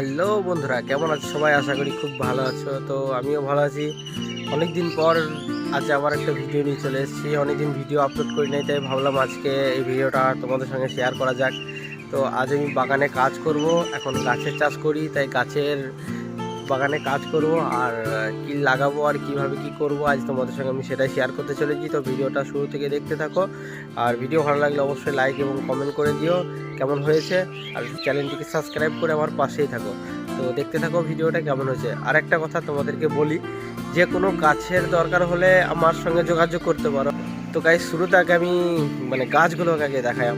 Hello বন্ধুরা, কেমন আছো সবাই? আশা করি খুব ভালো আছো। তো আমিও ভালো আছি। অনেকদিন পর আজ আবার একটা ভিডিও নিয়ে চলে এসেছি। অনেকদিন ভিডিও আপলোড করি নাই, তাই ভাবলাম আজকে এই ভিডিওটা তোমাদের সঙ্গে শেয়ার করা যাক। তো আজ আমি বাগানে কাজ করব। এখন গাছের চাষ করি, তাই গাছের বাগানে কাজ করব আর কি লাগাবো আর কিভাবে কি করব আজ তোমাদের সঙ্গে আমি সেটাই শেয়ার করতে চলেছি। তো ভিডিওটা শুরু থেকে দেখতে থাকো, আর ভিডিও ভালো লাগলে অবশ্যই লাইক এবং কমেন্ট করে দিও কেমন হয়েছে, আর চ্যানেলটিকে সাবস্ক্রাইব করে আমার পাশেই থাকো। তো দেখতে থাকো ভিডিওটা কেমন হয়েছে। আর একটা কথা তোমাদেরকে বলি, যে কোনো গাছের দরকার হলে আমার সঙ্গে যোগাযোগ করতে পারো। তো গাইস, শুরুতে আগে আমি গাছগুলোকে আগে দেখাই।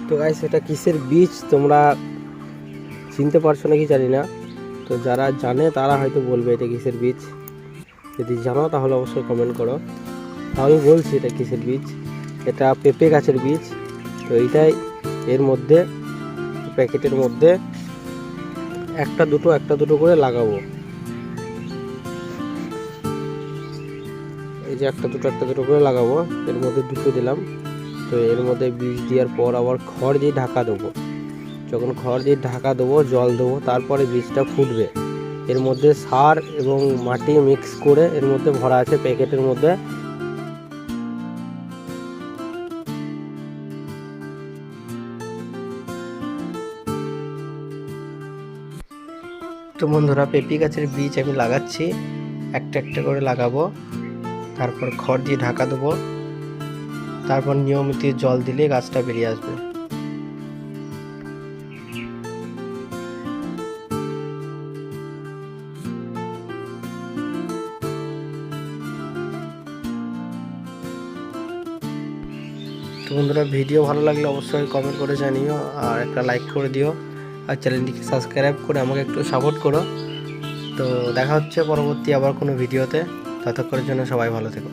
তো গাইস, এটা কিসের বীজ তোমরা চিনতে পারছো নাকি জানি না। তো যারা জানে তারা হয়তো বলবে এটা কিসের বীজ। যদি জানো তাহলে অবশ্যই কমেন্ট করো। আমি বলছি এটা কিসের বীজ। এটা পেঁপে গাছের বীজ। তো এইটাই এর মধ্যে, প্যাকেটের মধ্যে একটা দুটো করে লাগাবো। এই যে একটা দুটো করে লাগাবো, এর মধ্যে দুটো দিলাম। তো এর মধ্যে বীজ দেওয়ার পর আবার খড় দিয়ে ঢাকা দেবো। যখন খড় দিয়ে ঢাকা দেবো, জল দেবো, তারপরে বীজটা ফুটবে। এর মধ্যে সার এবং মাটি মিক্স করে এর মধ্যে ভরা আছে প্যাকেটের মধ্যে। তো বন্ধুরা, পেঁপে গাছের বীজ আমি লাগাচ্ছি, একটা একটা করে লাগাবো। তারপর খড় দিয়ে ঢাকা দেবো, তারপর নিয়মিত জল দিলে গাছটা বেরিয়ে আসবে। তো বন্ধুরা, ভিডিও ভালো লাগলে অবশ্যই কমেন্ট করে জানিও, আর একটা লাইক করে দিও, আর চ্যানেলটিকে সাবস্ক্রাইব করে আমাকে একটু সাপোর্ট করো। তো দেখা হচ্ছে পরবর্তী আবার কোনো ভিডিওতে। ততক্ষণের জন্য সবাই ভালো থেকো।